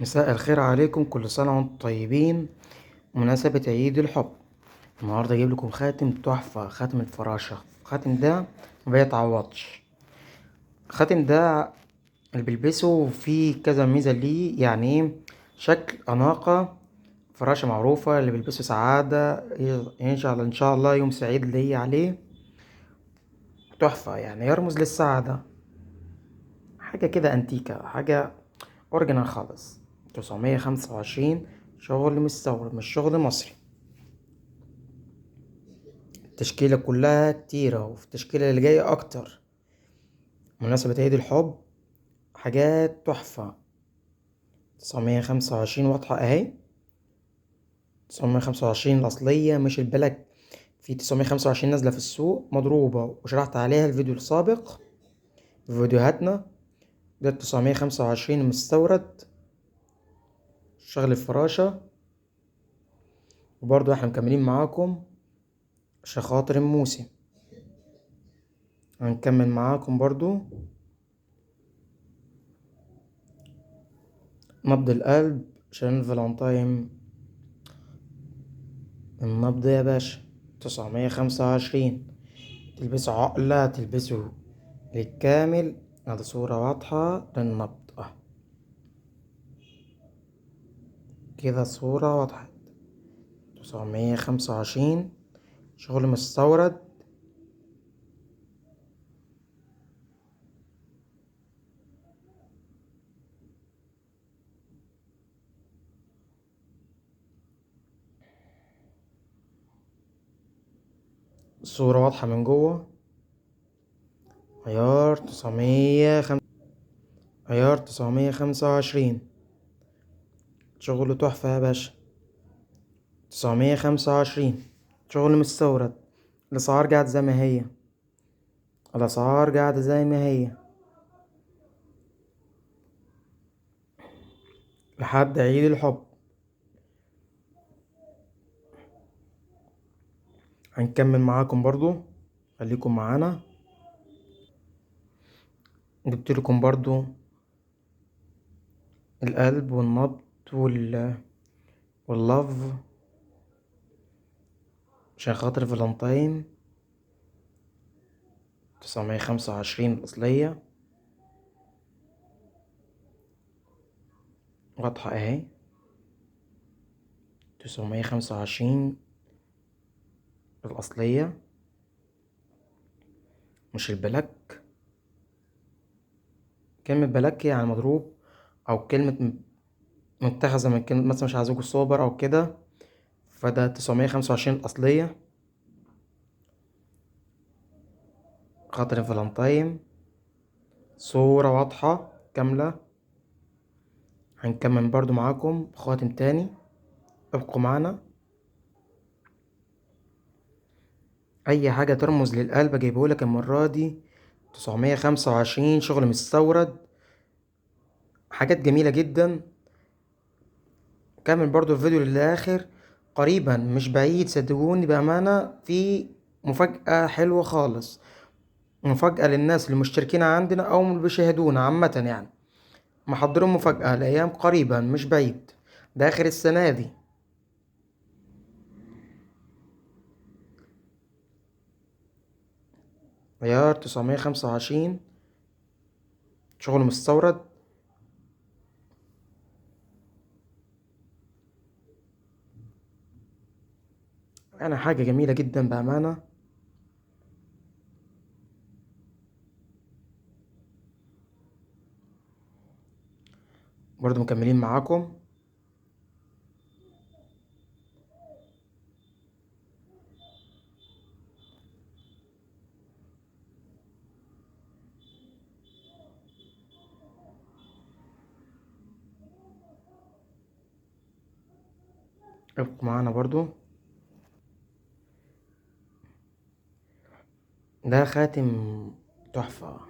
مساء الخير عليكم، كل سنة وانتم طيبين. بمناسبة عيد الحب النهاردة اجيب لكم خاتم تحفة، خاتم الفراشة. الخاتم ده مبيتعوضش. الخاتم ده اللي بيلبسه فيه كذا ميزة ليه، يعني ايه؟ شكل أناقة، فراشة معروفة اللي بيلبسه سعادة. إن شاء الله يوم سعيد لي عليه. تحفة، يعني يرمز للسعادة. حاجة كده أنتيكة، حاجة أوريجينال خالص. 925، شغل مستورد مش شغل مصري. التشكيلة كلها كتيرة، وفي التشكيلة اللي جاية أكتر. مناسبة عيد الحب، حاجات تحفة. 925 واضحة أهي. 925 الأصلية مش البلاك. في 925 نازلة في السوق مضروبة، وشرحت عليها الفيديو السابق في فيديوهاتنا. ده 925 مستورد، شغل الفراشة. وبرضو احنا مكملين معاكم عشان خاطر الموسم. هنكمل معاكم برضو نبض القلب عشان الفالنتاين. النبض يا باشا 925. تلبسوا عقلة، تلبسوا بالكامل. هذا صورة واضحة للنبض كده صورة واضحة. 925، شغل مستورد. الصورة واضحة من جوه. عيار 925، شغل تحفة يا باشا. 925، شغل مستورد. الأسعار قاعدة زي ما هي. الأسعار قاعدة زي ما هي لحد عيد الحب. هنكمل معاكم برضو، خليكم معانا. جبت لكم برضو القلب والنبض واللف عشان خاطر فالنتاين. 925 الأصلية واضحة اهي. 925 الأصلية مش البلاك. كلمة بلاك يعني مضروب، أو كلمة متخذة من كلمة مثلا مش عايزوكوا الصوبر أو كده. فده 925 الأصلية خاطر الفالنتاين. صورة واضحة كاملة. هنكمل برضو معاكم خاتم تاني، ابقوا معانا. أي حاجة ترمز للقلب أجيبهولك المرة دي. 925 شغل مستورد، حاجات جميلة جدا. كمل برضو الفيديو للآخر. قريبا مش بعيد صدقوني بأمانة، في مفاجأة حلوة خالص. مفاجأة للناس اللي مشتركين عندنا أو اللي بيشاهدونا عامة يعني. محضرين مفاجأة لأيام قريبا مش بعيد، ده آخر السنة دي. عيار 925، شغل مستورد. يعني حاجة جميلة جدا بأمانة. برضو مكملين معاكم. ابقوا معانا برضو. ده خاتم تحفة،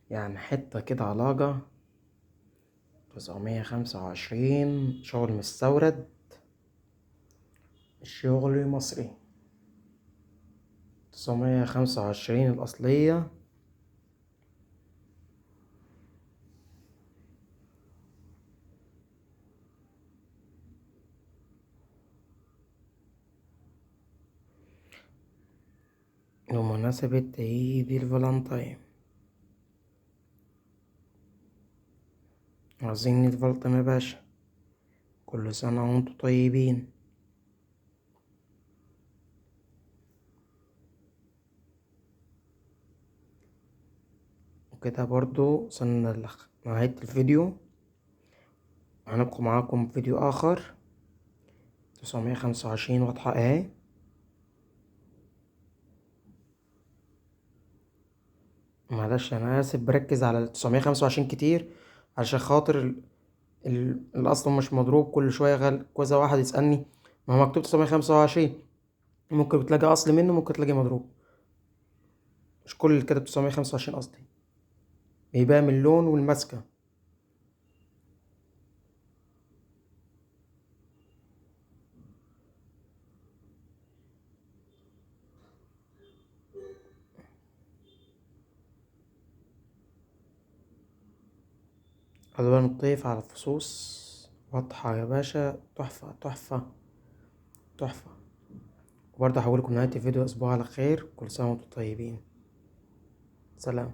يعني حتة كده علاقة. 925 شغل مستورد، الشغل مصري. 925 الأصلية. بمناسبة عيد الفالنتين. عايزين نتفلطم يا باشا، كل سنة وانتم طيبين. وكده برضو وصلنا لنهاية الفيديو، هنبقى معاكم فيديو آخر. 925 واضحة اهي. معلش أنا آسف، بركز على 925 كتير عشان خاطر الأصل مش مضروب. كل شوية كذا واحد يسألني ما هو مكتوب 925، ممكن تلاقي أصل منه ممكن تلاقي مضروب. مش كل اللي كتب 925 قصدي، بيبقى من اللون والماسكة. ألوان الطيف على الفصوص واضحة يا باشا، تحفة تحفة تحفة. وبرضه هقولكم نهاية الفيديو، أسبوع على خير، كل سنة وانتم طيبين. سلام.